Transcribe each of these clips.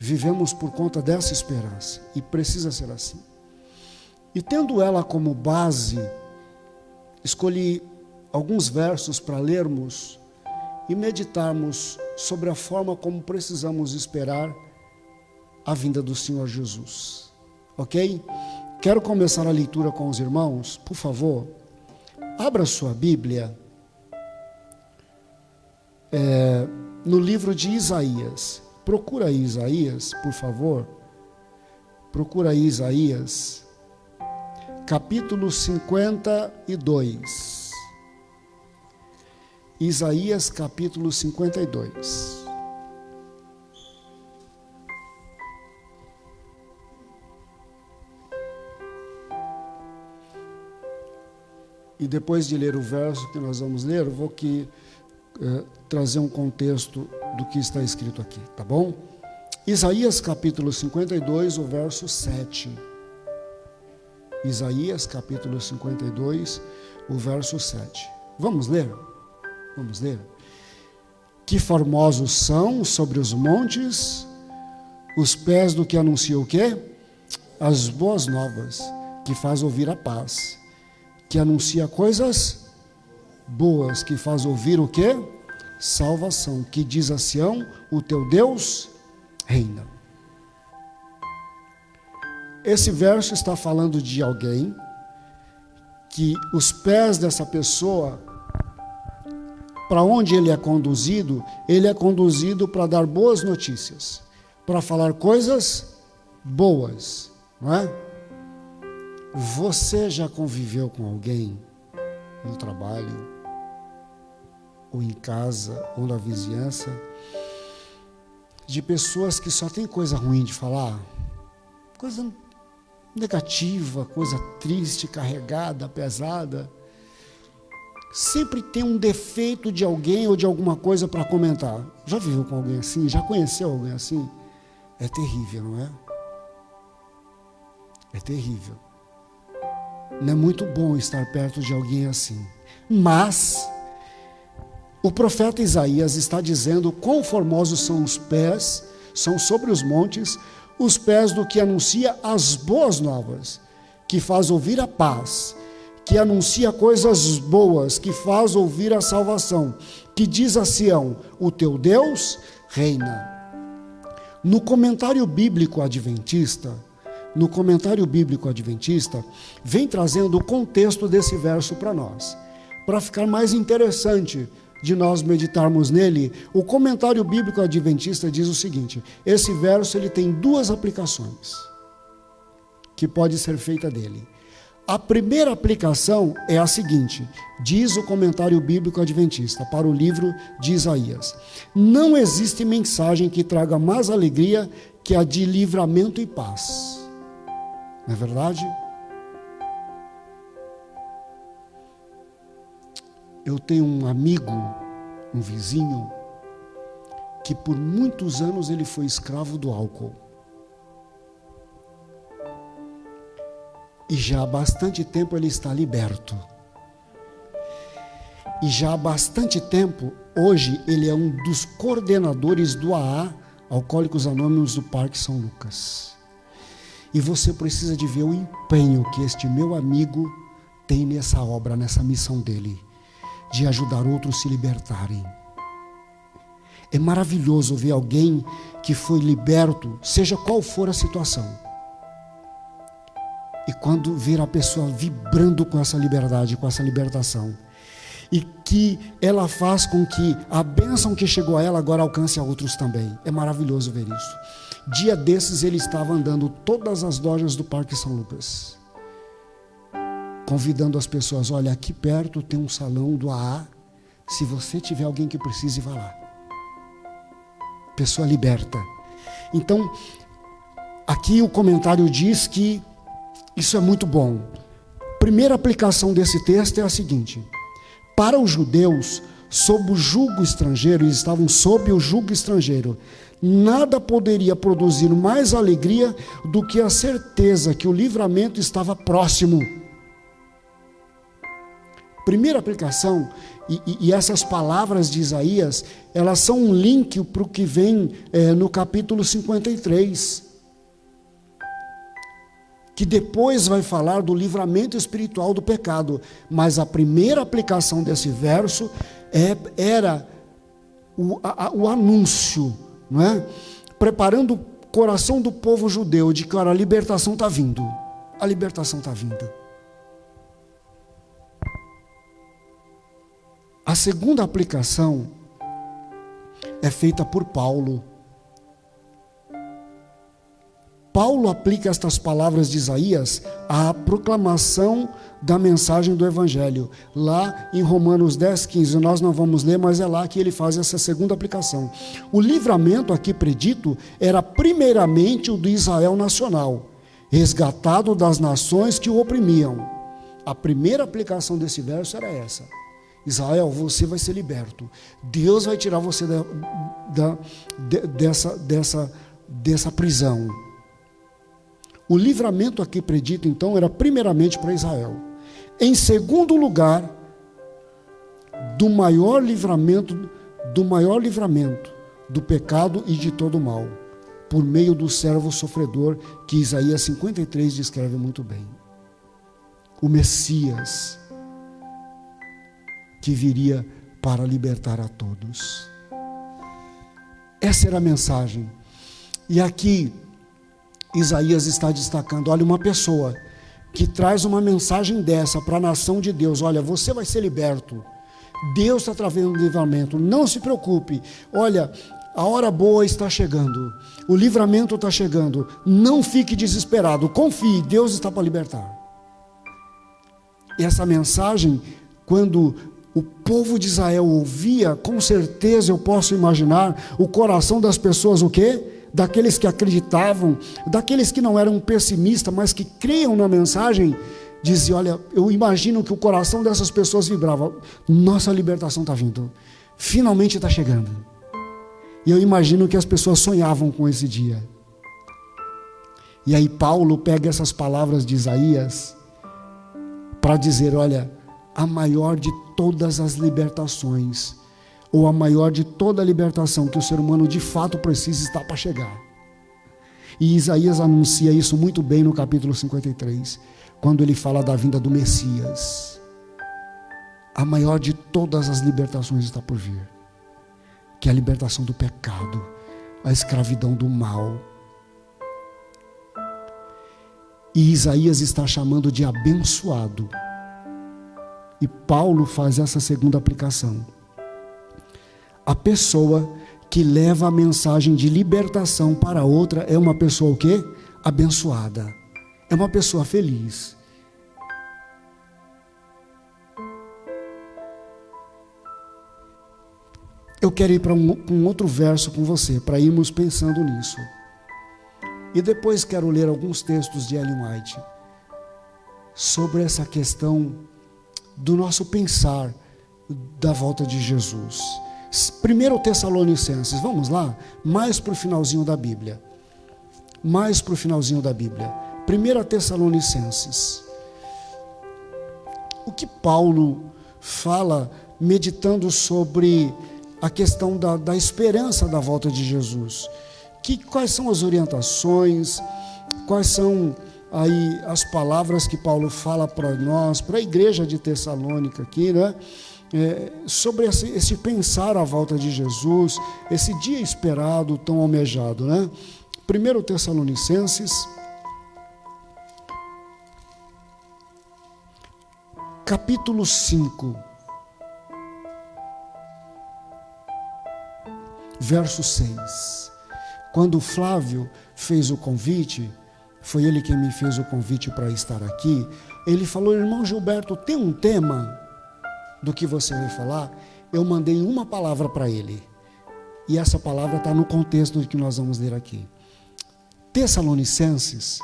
vivemos por conta dessa esperança, e precisa ser assim. E tendo ela como base, escolhi alguns versos para lermos e meditarmos sobre a forma como precisamos esperar a vinda do Senhor Jesus. Ok? Quero começar a leitura com os irmãos. Por favor, abra sua Bíblia no livro de Isaías. Procura aí Isaías, por favor. Procura aí Isaías, capítulo 52. Isaías, capítulo 52. E depois de ler o verso que nós vamos ler, eu vou aqui trazer um contexto do que está escrito aqui, tá bom? Isaías capítulo 52, o verso 7. Isaías capítulo 52, o verso 7. Vamos ler? Vamos ler? Que formosos são sobre os montes os pés do que anuncia o quê? As boas novas, que faz ouvir a paz, que anuncia coisas boas, que faz ouvir o quê? Salvação, que diz a Sião, o teu Deus reina. Esse verso está falando de alguém que os pés dessa pessoa, para onde ele é conduzido para dar boas notícias, para falar coisas boas, não é? Você já conviveu com alguém no trabalho, ou em casa, ou na vizinhança, de pessoas que só tem coisa ruim de falar, coisa negativa, coisa triste, carregada, pesada? Sempre tem um defeito de alguém ou de alguma coisa para comentar. Já viveu com alguém assim? Já conheceu alguém assim? É terrível, não é? É terrível. Não é muito bom estar perto de alguém assim. Mas o profeta Isaías está dizendo quão formosos são os pés, são sobre os montes, os pés do que anuncia as boas novas, que faz ouvir a paz, que anuncia coisas boas, que faz ouvir a salvação, que diz a Sião, o teu Deus reina. No comentário bíblico adventista, vem trazendo o contexto desse verso para nós. Para ficar mais interessante de nós meditarmos nele, o comentário bíblico adventista diz o seguinte: esse verso ele tem duas aplicações que pode ser feita dele. A primeira aplicação é a seguinte, diz o comentário bíblico adventista para o livro de Isaías: não existe mensagem que traga mais alegria que a de livramento e paz. Não é verdade? Eu tenho um amigo, um vizinho, que por muitos anos ele foi escravo do álcool. E já há bastante tempo ele está liberto. E já há bastante tempo, hoje, ele é um dos coordenadores do AA, Alcoólicos Anônimos do Parque São Lucas. E você precisa de ver o empenho que este meu amigo tem nessa obra, nessa missão dele, de ajudar outros a se libertarem. É maravilhoso ver alguém que foi liberto, seja qual for a situação. E quando ver a pessoa vibrando com essa liberdade, com essa libertação, e que ela faz com que a bênção que chegou a ela agora alcance a outros também. É maravilhoso ver isso. Dia desses ele estava andando todas as lojas do Parque São Lucas, convidando as pessoas: olha, aqui perto tem um salão do AA, se você tiver alguém que precise, vá lá. Pessoa liberta. Então, aqui o comentário diz que isso é muito bom. Primeira aplicação desse texto é a seguinte: para os judeus, sob o jugo estrangeiro, eles estavam sob o jugo estrangeiro, nada poderia produzir mais alegria do que a certeza que o livramento estava próximo. Primeira aplicação, e essas palavras de Isaías, elas são um link para o que vem no capítulo 53, que depois vai falar do livramento espiritual do pecado, mas a primeira aplicação desse verso era o anúncio, não é? Preparando o coração do povo judeu de que a libertação está vindo, a libertação está vindo. A segunda aplicação é feita por Paulo. Paulo aplica estas palavras de Isaías à proclamação da mensagem do Evangelho. Lá em Romanos 10, 15, nós não vamos ler, mas é lá que ele faz essa segunda aplicação. O livramento aqui predito era primeiramente o do Israel nacional, resgatado das nações que o oprimiam. A primeira aplicação desse verso era essa. Israel, você vai ser liberto. Deus vai tirar você dessa prisão. O livramento aqui predito, então, era primeiramente para Israel. Em segundo lugar, do maior livramento do pecado e de todo o mal, por meio do servo sofredor, que Isaías 53 descreve muito bem. O Messias, que viria para libertar a todos. Essa era a mensagem. E aqui, Isaías está destacando, olha, uma pessoa que traz uma mensagem dessa para a nação de Deus, olha, você vai ser liberto, Deus está trazendo livramento, não se preocupe, olha, a hora boa está chegando, o livramento está chegando, não fique desesperado, confie, Deus está para libertar. E essa mensagem, quando o povo de Israel ouvia, com certeza eu posso imaginar o coração das pessoas, o quê? Daqueles que acreditavam, daqueles que não eram pessimistas, mas que criam na mensagem, dizia, olha, eu imagino que o coração dessas pessoas vibrava, nossa libertação está vindo, finalmente está chegando. E eu imagino que as pessoas sonhavam com esse dia. E aí Paulo pega essas palavras de Isaías para dizer, olha, a maior de todas as libertações, ou a maior de toda a libertação que o ser humano de fato precisa, está para chegar. E Isaías anuncia isso muito bem no capítulo 53, quando ele fala da vinda do Messias. A maior de todas as libertações está por vir, que é a libertação do pecado, a escravidão do mal. E Isaías está chamando de abençoado. E Paulo faz essa segunda aplicação. A pessoa que leva a mensagem de libertação para outra é uma pessoa o quê? Abençoada. É uma pessoa feliz. Eu quero ir para um outro verso com você, para irmos pensando nisso. E depois quero ler alguns textos de Ellen White sobre essa questão do nosso pensar da volta de Jesus. 1 Tessalonicenses, vamos lá? Mais para o finalzinho da Bíblia. 1 Tessalonicenses. O que Paulo fala meditando sobre a questão da esperança da volta de Jesus? Quais são as orientações, quais são aí as palavras que Paulo fala para nós, para a igreja de Tessalônica aqui, né? Sobre esse pensar a volta de Jesus, esse dia esperado, tão almejado, né? 1 Tessalonicenses, capítulo 5, verso 6. Quando Flávio fez o convite, foi ele quem me fez o convite para estar aqui, ele falou, irmão Gilberto, tem um tema do que você vai falar? Eu mandei uma palavra para ele, e essa palavra está no contexto do que nós vamos ler aqui. Tessalonicenses,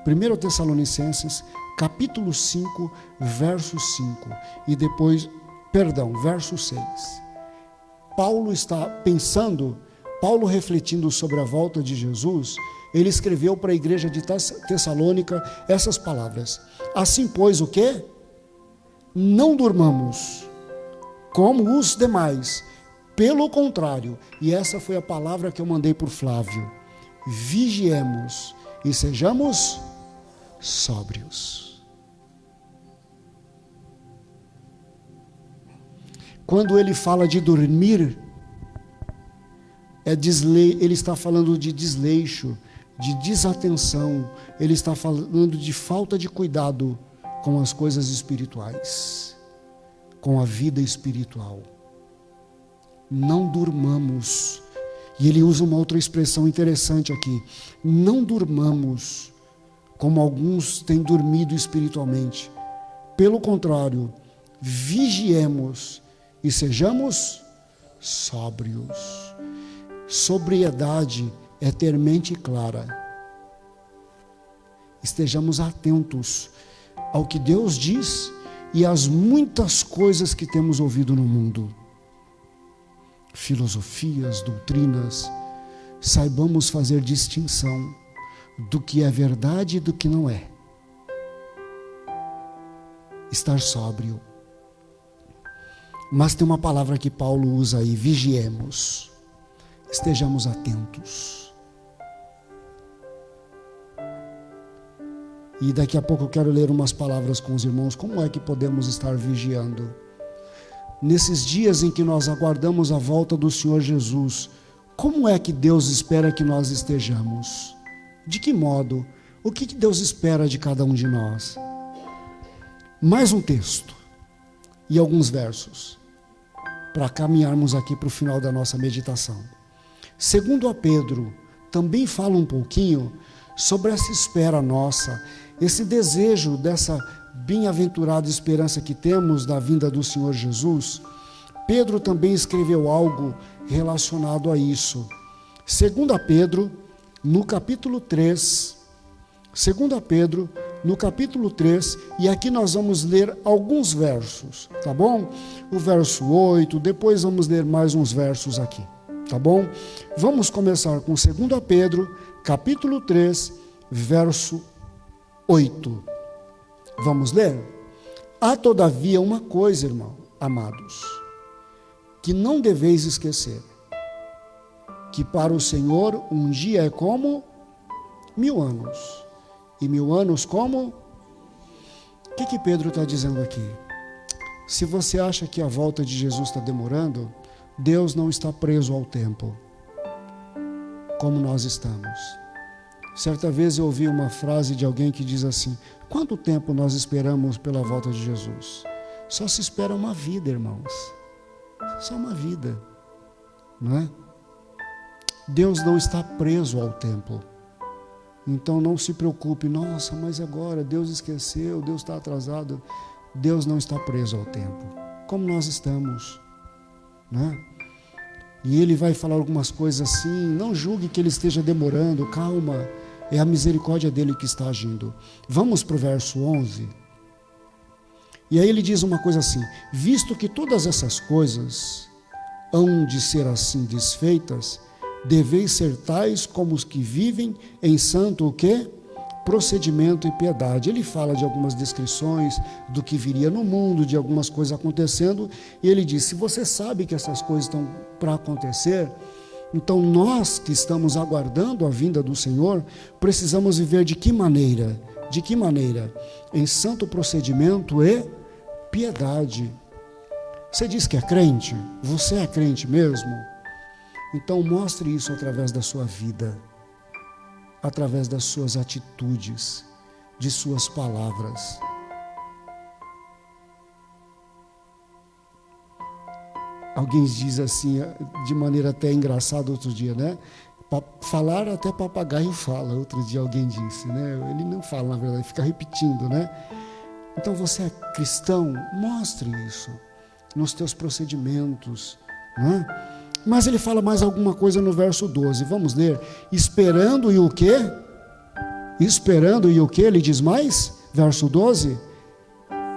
1 Tessalonicenses, capítulo 5, verso 5, e depois, verso 6. Paulo está pensando, Paulo refletindo sobre a volta de Jesus, ele escreveu para a igreja de Tessalônica essas palavras. Assim, pois, o quê? Não durmamos, como os demais. Pelo contrário, e essa foi a palavra que eu mandei por Flávio, vigiemos e sejamos sóbrios. Quando ele fala de dormir, ele está falando de desleixo, de desatenção, ele está falando de falta de cuidado com as coisas espirituais, com a vida espiritual. Não durmamos. E ele usa uma outra expressão interessante aqui. Não durmamos como alguns têm dormido espiritualmente. Pelo contrário, vigiemos e sejamos sóbrios. Sobriedade é ter mente clara. Estejamos atentos ao que Deus diz e às muitas coisas que temos ouvido no mundo. Filosofias, doutrinas, saibamos fazer distinção do que é verdade e do que não é. Estar sóbrio. Mas tem uma palavra que Paulo usa aí, vigiemos. Estejamos atentos. E daqui a pouco eu quero ler umas palavras com os irmãos. Como é que podemos estar vigiando? Nesses dias em que nós aguardamos a volta do Senhor Jesus, como é que Deus espera que nós estejamos? De que modo? O que Deus espera de cada um de nós? Mais um texto e alguns versos para caminharmos aqui para o final da nossa meditação. Segundo a Pedro, também fala um pouquinho sobre essa espera nossa, esse desejo dessa bem-aventurada esperança que temos da vinda do Senhor Jesus. Pedro também escreveu algo relacionado a isso. Segundo a Pedro, no capítulo 3, e aqui nós vamos ler alguns versos, tá bom? O verso 8, depois vamos ler mais uns versos aqui, tá bom? Vamos começar com 2 Pedro, capítulo 3, verso 8. Vamos ler? Há todavia uma coisa, irmão, amados, que não deveis esquecer, que para o Senhor um dia é como 1000 anos, e 1000 anos como? O que Pedro está dizendo aqui? Se você acha que a volta de Jesus está demorando, Deus não está preso ao tempo, como nós estamos. Certa vez eu ouvi uma frase de alguém que diz assim: quanto tempo nós esperamos pela volta de Jesus? Só se espera uma vida, irmãos. Só uma vida, não é? Deus não está preso ao tempo. Então não se preocupe, nossa, mas agora Deus esqueceu, Deus está atrasado. Deus não está preso ao tempo, como nós estamos, não é? E ele vai falar algumas coisas assim, não julgue que ele esteja demorando, calma, é a misericórdia dele que está agindo. Vamos para o verso 11. E aí ele diz uma coisa assim: visto que todas essas coisas hão de ser assim desfeitas, deveis ser tais como os que vivem em santo o quê? Procedimento e piedade. Ele fala de algumas descrições do que viria no mundo, de algumas coisas acontecendo, e ele diz: se você sabe que essas coisas estão para acontecer, então nós que estamos aguardando a vinda do Senhor, precisamos viver de que maneira? De que maneira? Em santo procedimento e piedade. Você diz que é crente? Você é crente mesmo? Então mostre isso através da sua vida, através das suas atitudes, de suas palavras. Alguém diz assim, de maneira até engraçada outro dia, né? Falar até papagaio fala, outro dia alguém disse, né? Ele não fala, na verdade, fica repetindo, né? Então você é cristão, mostre isso nos teus procedimentos, não é? Mas ele fala mais alguma coisa no verso 12, vamos ler. Esperando e o quê? Esperando e o quê? Ele diz mais? Verso 12.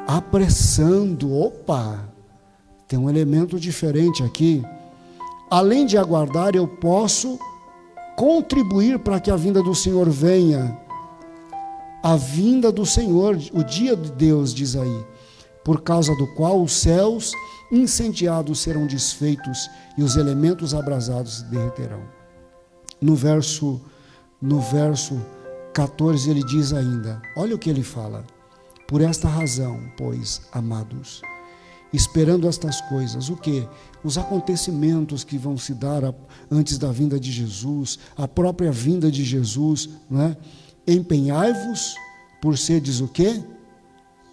Apressando. Opa! Tem um elemento diferente aqui. Além de aguardar, eu posso contribuir para que a vinda do Senhor venha. A vinda do Senhor, o dia de Deus, diz aí, por causa do qual os céus incendiados serão desfeitos e os elementos abrasados se derreterão. No verso 14 ele diz ainda, olha o que ele fala: por esta razão, pois, amados, esperando estas coisas, o que? Os acontecimentos que vão se dar antes da vinda de Jesus, a própria vinda de Jesus, não é? Empenhai-vos por seres o quê?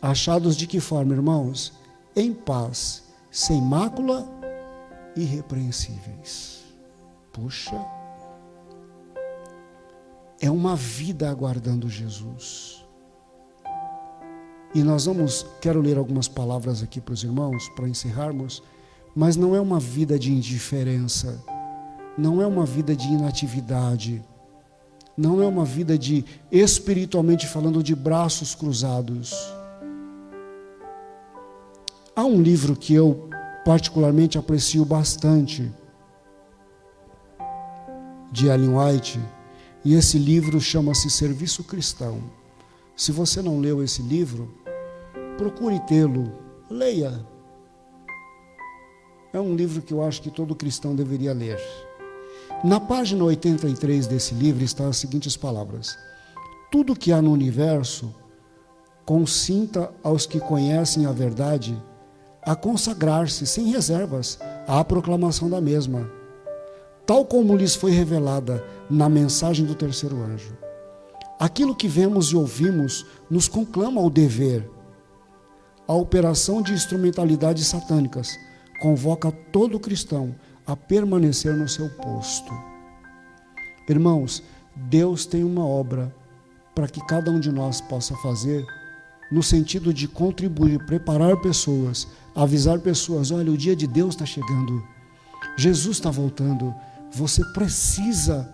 Achados de que forma, irmãos? Em paz, sem mácula, irrepreensíveis. Puxa, é uma vida aguardando Jesus. E nós quero ler algumas palavras aqui para os irmãos, para encerrarmos, mas não é uma vida de indiferença, não é uma vida de inatividade, não é uma vida de, espiritualmente falando, de braços cruzados. Há um livro que eu particularmente aprecio bastante, de Ellen White, e esse livro chama-se Serviço Cristão. Se você não leu esse livro, procure tê-lo, leia. É um livro que eu acho que todo cristão deveria ler. Na página 83 desse livro estão as seguintes palavras: tudo que há no universo consinta aos que conhecem a verdade a consagrar-se sem reservas à proclamação da mesma, tal como lhes foi revelada na mensagem do terceiro anjo. Aquilo que vemos e ouvimos nos conclama ao dever. A operação de instrumentalidades satânicas convoca todo cristão a permanecer no seu posto. Irmãos, Deus tem uma obra para que cada um de nós possa fazer, no sentido de contribuir, preparar pessoas, avisar pessoas: olha, o dia de Deus está chegando, Jesus está voltando, você precisa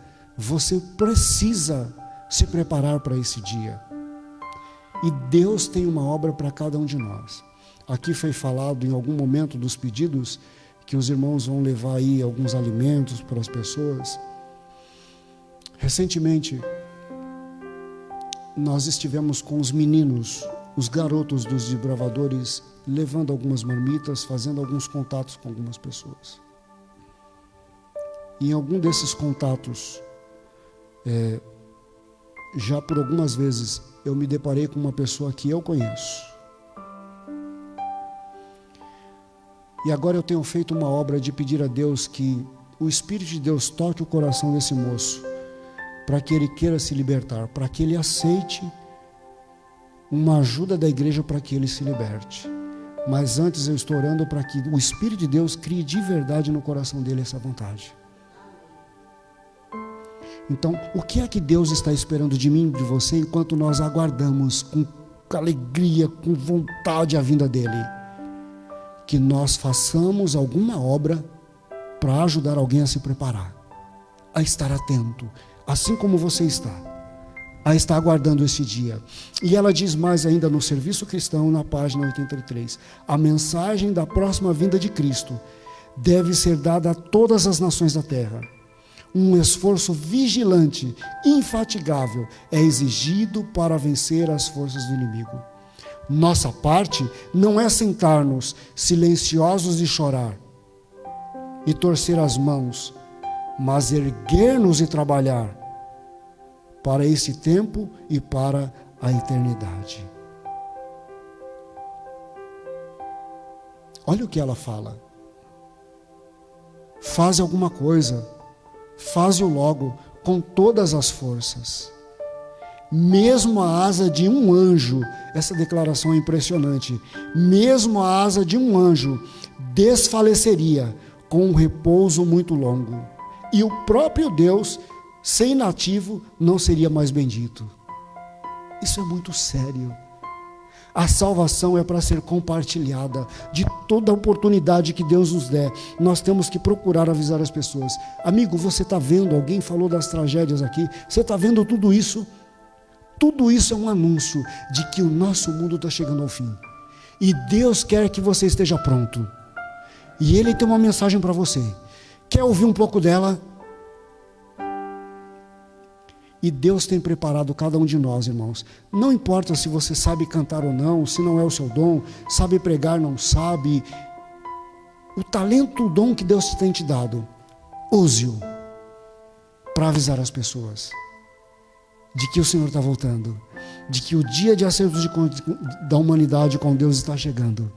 se preparar para esse dia. E Deus tem uma obra para cada um de nós. Aqui foi falado em algum momento dos pedidos que os irmãos vão levar aí alguns alimentos para as pessoas. Recentemente, nós estivemos com os meninos, os garotos dos desbravadores, levando algumas marmitas, fazendo alguns contatos com algumas pessoas. E em algum desses contatos, já por algumas vezes, eu me deparei com uma pessoa que eu conheço. E agora eu tenho feito uma obra de pedir a Deus que o Espírito de Deus toque o coração desse moço, para que ele queira se libertar, para que ele aceite uma ajuda da igreja para que ele se liberte. Mas antes eu estou orando para que o Espírito de Deus crie de verdade no coração dele essa vontade. Então, o que é que Deus está esperando de mim e de você enquanto nós aguardamos com alegria, com vontade a vinda dele? Que nós façamos alguma obra para ajudar alguém a se preparar, a estar atento, assim como você está, a estar aguardando esse dia. E ela diz mais ainda no Serviço Cristão, na página 83, a mensagem da próxima vinda de Cristo deve ser dada a todas as nações da terra. Um esforço vigilante, infatigável, é exigido para vencer as forças do inimigo. Nossa parte não é sentar-nos silenciosos e chorar e torcer as mãos, mas erguer-nos e trabalhar para esse tempo e para a eternidade. Olha o que ela fala: faze alguma coisa, faze-o logo, com todas as forças. Mesmo a asa de um anjo, essa declaração é impressionante, mesmo a asa de um anjo desfaleceria com um repouso muito longo, e o próprio Deus, sem nativo, não seria mais bendito. Isso é muito sério. A salvação é para ser compartilhada. De toda a oportunidade que Deus nos der, nós temos que procurar avisar as pessoas. Amigo, você está vendo? Alguém falou das tragédias aqui. Você está vendo tudo isso? Tudo isso é um anúncio de que o nosso mundo está chegando ao fim. E Deus quer que você esteja pronto. E Ele tem uma mensagem para você. Quer ouvir um pouco dela? E Deus tem preparado cada um de nós, irmãos. Não importa se você sabe cantar ou não, se não é o seu dom, sabe pregar, não sabe. o talento, o dom que Deus tem te dado, use-o para avisar as pessoas de que o Senhor está voltando, de que o dia de acerto da humanidade com Deus está chegando.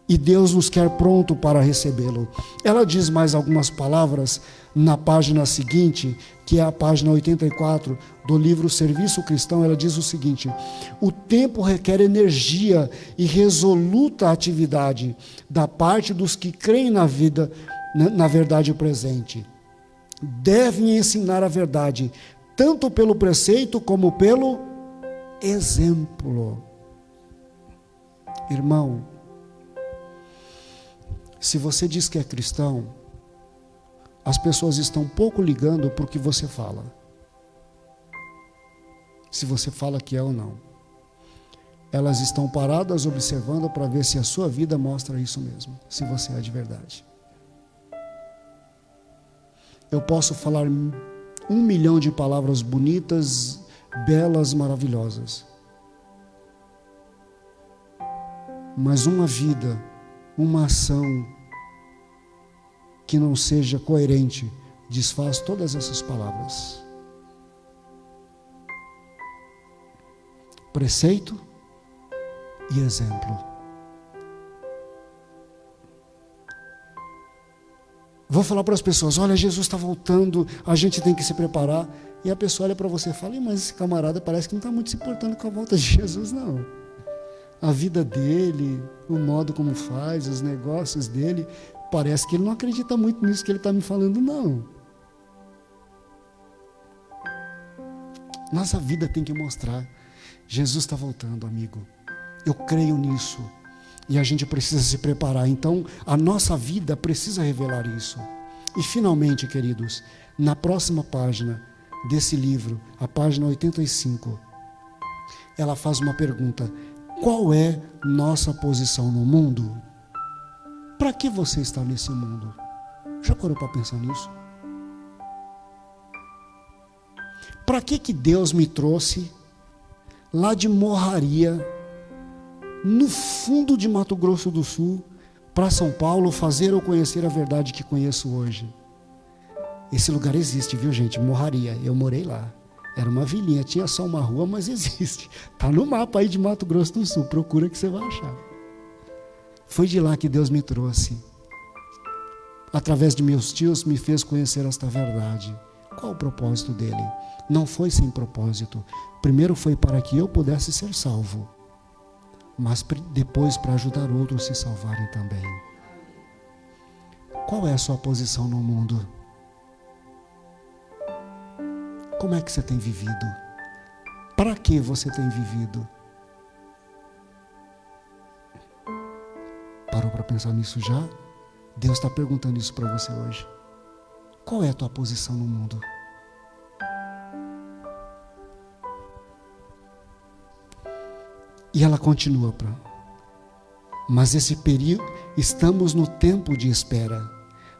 E Deus nos quer pronto para recebê-lo. Ela diz mais algumas palavras na página seguinte, que é a página 84 do livro Serviço Cristão. Ela diz o seguinte: o tempo requer energia e resoluta atividade da parte dos que creem na vida, na verdade presente. Devem ensinar a verdade, tanto pelo preceito como pelo exemplo. Irmão, se você diz que é cristão, as pessoas estão pouco ligando para o que você fala. Se você fala que é ou não. Elas estão paradas observando para ver se a sua vida mostra isso mesmo, se você é de verdade. Eu posso falar 1 milhão de palavras bonitas, belas, maravilhosas. Mas uma vida, uma ação que não seja coerente, desfaz todas essas palavras. Preceito e exemplo. Vou falar para as pessoas: olha, Jesus está voltando, a gente tem que se preparar. E a pessoa olha para você e fala: mas esse camarada parece que não está muito se importando com a volta de Jesus, não. A vida dele, o modo como faz, os negócios dele, parece que ele não acredita muito nisso que ele está me falando, não. Nossa vida tem que mostrar: Jesus está voltando, amigo. Eu creio nisso. E a gente precisa se preparar. Então, a nossa vida precisa revelar isso. E finalmente, queridos, na próxima página desse livro, a página 85, ela faz uma pergunta: qual é nossa posição no mundo? Para que você está nesse mundo? Já parou para pensar nisso? Para que Deus me trouxe lá de Morraria, no fundo de Mato Grosso do Sul, para São Paulo, fazer eu conhecer a verdade que conheço hoje? Esse lugar existe, viu, gente? Morraria, eu morei lá. Era uma vilinha, tinha só uma rua, mas existe. Está no mapa aí de Mato Grosso do Sul, procura que você vai achar. Foi de lá que Deus me trouxe. Através de meus tios, me fez conhecer esta verdade. Qual o propósito dele? Não foi sem propósito. Primeiro foi para que eu pudesse ser salvo, mas depois para ajudar outros a se salvarem também. Qual é a sua posição no mundo? Como é que você tem vivido? Para que você tem vivido? Parou para pensar nisso já? Deus está perguntando isso para você hoje. Qual é a tua posição no mundo? E ela continua, mas esse período, estamos no tempo de espera,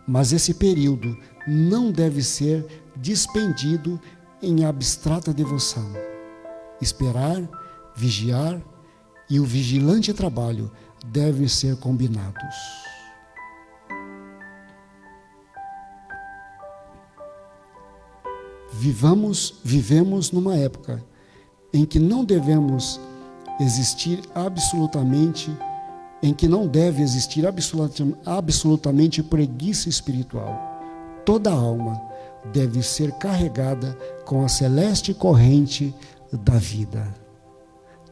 mas esse período não deve ser despendido em abstrata devoção. Esperar, vigiar e o vigilante trabalho devem ser combinados. Vivemos numa época em que não devemos existir absolutamente, em que não deve existir absolutamente preguiça espiritual. Toda alma deve ser carregada com a celeste corrente da vida.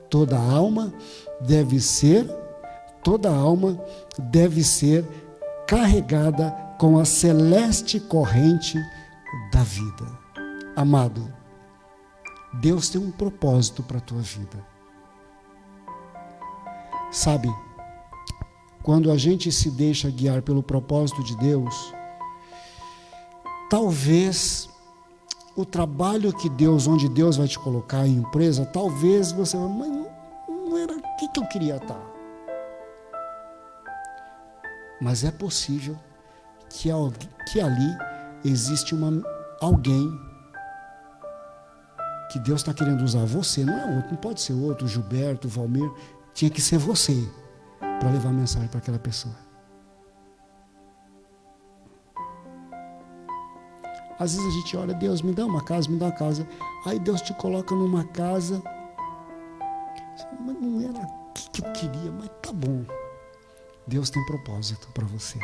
Toda alma deve ser carregada com a celeste corrente da vida. Amado, Deus tem um propósito para a tua vida. Sabe, quando a gente se deixa guiar pelo propósito de Deus, talvez o trabalho que Deus, onde Deus vai te colocar em empresa, talvez você vai, mas não era aqui que eu queria estar. Mas é possível que ali existe alguém que Deus está querendo usar você, não é outro, não pode ser outro, Gilberto, Valmir, tinha que ser você para levar a mensagem para aquela pessoa. Às vezes a gente ora, Deus, me dá uma casa, me dá uma casa. Aí Deus te coloca numa casa, mas não era aqui que eu queria, mas tá bom. Deus tem propósito para você.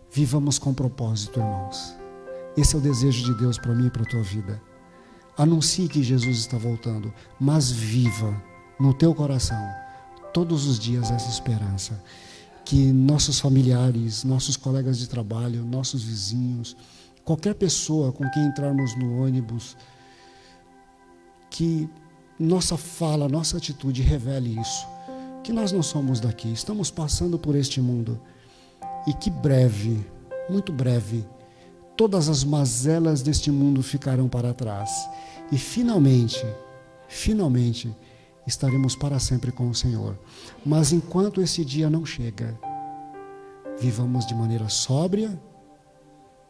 Vivamos com propósito, irmãos. Esse é o desejo de Deus para mim e para a tua vida. Anuncie que Jesus está voltando, mas viva no teu coração todos os dias essa esperança. Que nossos familiares, nossos colegas de trabalho, nossos vizinhos, qualquer pessoa com quem entrarmos no ônibus, que nossa fala, nossa atitude revele isso. Que nós não somos daqui, estamos passando por este mundo. E que breve, muito breve, todas as mazelas deste mundo ficarão para trás. E finalmente, estaremos para sempre com o Senhor. Mas enquanto esse dia não chega, vivamos de maneira sóbria,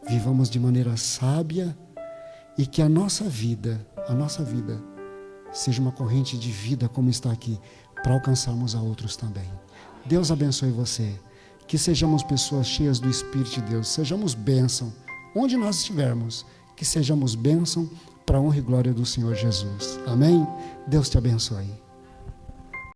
vivamos de maneira sábia, e que a nossa vida seja uma corrente de vida como está aqui, para alcançarmos a outros também. Deus abençoe você. Que sejamos pessoas cheias do Espírito de Deus, sejamos bênção, onde nós estivermos, que sejamos bênção para a honra e glória do Senhor Jesus. Amém? Deus te abençoe.